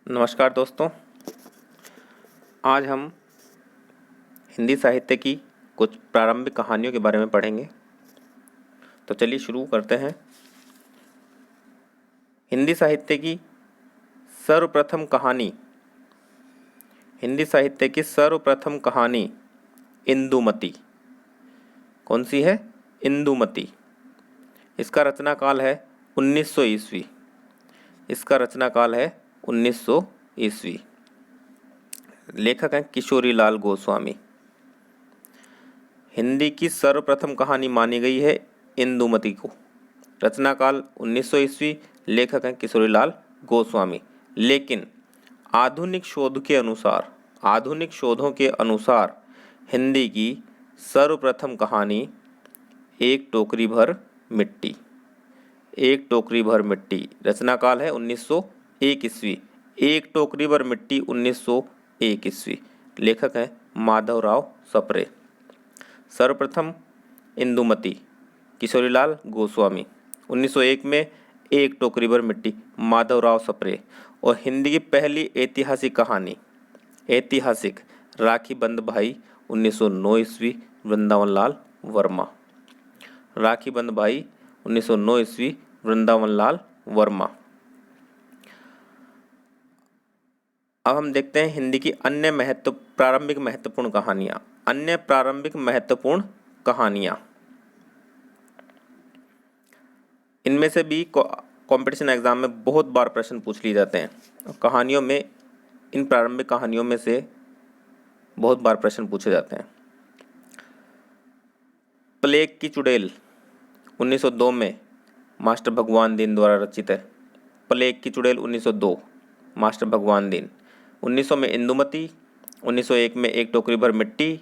नमस्कार दोस्तों, आज हम हिंदी साहित्य की कुछ प्रारंभिक कहानियों के बारे में पढ़ेंगे। तो चलिए शुरू करते हैं। हिंदी साहित्य की सर्वप्रथम कहानी इंदुमती। कौन सी है? इंदुमती। इसका रचना काल है 1900 ईस्वी। 1900 ईस्वी। लेखक हैं किशोरीलाल गोस्वामी। हिंदी की सर्वप्रथम कहानी मानी गई है इंदुमती को। रचना काल 1900 ईस्वी। लेखक हैं किशोरीलाल गोस्वामी। लेकिन आधुनिक शोधों के अनुसार हिंदी की सर्वप्रथम कहानी एक टोकरी भर मिट्टी। रचना काल है 1901 ईस्वी। एक टोकरी भर मिट्टी 1901 ईस्वी। लेखक हैं माधवराव सप्रे। सर्वप्रथम इंदुमती किशोरीलाल गोस्वामी। 1901 में एक टोकरी भर मिट्टी माधवराव सप्रे। और हिंदी की पहली ऐतिहासिक राखी बंद भाई 1909 ईस्वी वृंदावन लाल वर्मा। राखी बंद भाई 1909 ईस्वी वृंदावन लाल वर्मा। अब हम देखते हैं हिंदी की अन्य प्रारंभिक महत्वपूर्ण कहानियाँ। इनमें से भी कंपटीशन एग्जाम में बहुत बार प्रश्न पूछ लिए जाते हैं। इन प्रारंभिक कहानियों में से बहुत बार प्रश्न पूछे जाते हैं। प्लेग की चुड़ैल 1902 में मास्टर भगवान दीन द्वारा रचित है। प्लेग की चुड़ैल 1902 मास्टर भगवान दीन। 1900 में इंदुमती। 1901 में एक टोकरी भर मिट्टी।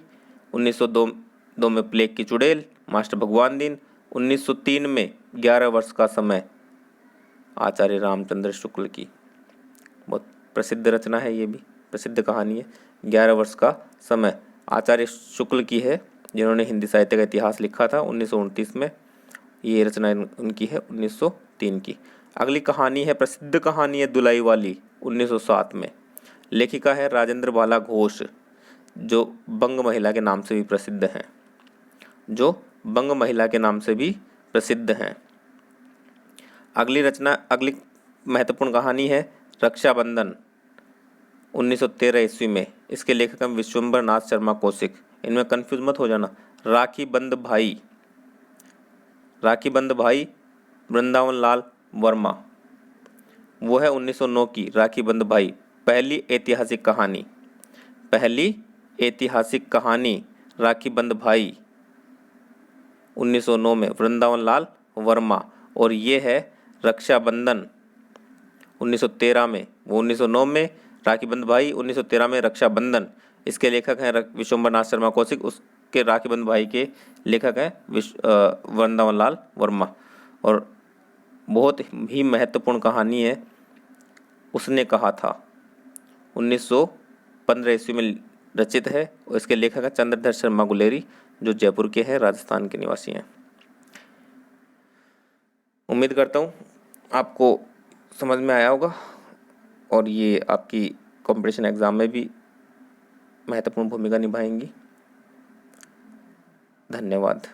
1902 में प्लेग की चुड़ैल मास्टर भगवान दीन। 1903 में 11 वर्ष का समय आचार्य रामचंद्र शुक्ल की। बहुत प्रसिद्ध रचना है, ये भी प्रसिद्ध कहानी है। 11 वर्ष का समय आचार्य शुक्ल की है, जिन्होंने हिंदी साहित्य का इतिहास लिखा था 1929 में। ये रचना उनकी है 1903 की। अगली कहानी है, प्रसिद्ध कहानी है दुलाई वाली 1907 में। लेखिका है राजेंद्र बाला घोष, जो बंग महिला के नाम से भी प्रसिद्ध हैं। अगली महत्वपूर्ण कहानी है रक्षाबंधन 1913 ईस्वी में। इसके लेखक हैं विश्वंभर नाथ शर्मा कौशिक। इनमें कंफ्यूज मत हो जाना। राखी बंद भाई वृंदावन लाल वर्मा, वो है 1909 की राखी बंद भाई। पहली ऐतिहासिक कहानी राखी बंद भाई 1909 में वृंदावन लाल वर्मा। और ये है रक्षाबंधन 1913 में। वो 1909 में राखी बंद भाई, 1913 में रक्षाबंधन। इसके लेखक हैं विश्वंभर नाथ शर्मा कौशिक। उसके राखी बंद भाई के लेखक हैं वृंदावन लाल वर्मा। और बहुत ही महत्वपूर्ण कहानी है उसने कहा था 1915 ईस्वी में रचित है। और इसके लेखक हैं चंद्रधर शर्मा गुलेरी, जो जयपुर के हैं, राजस्थान के निवासी हैं। उम्मीद करता हूँ आपको समझ में आया होगा और ये आपकी कंपटीशन एग्जाम में भी महत्वपूर्ण भूमिका निभाएंगी। धन्यवाद।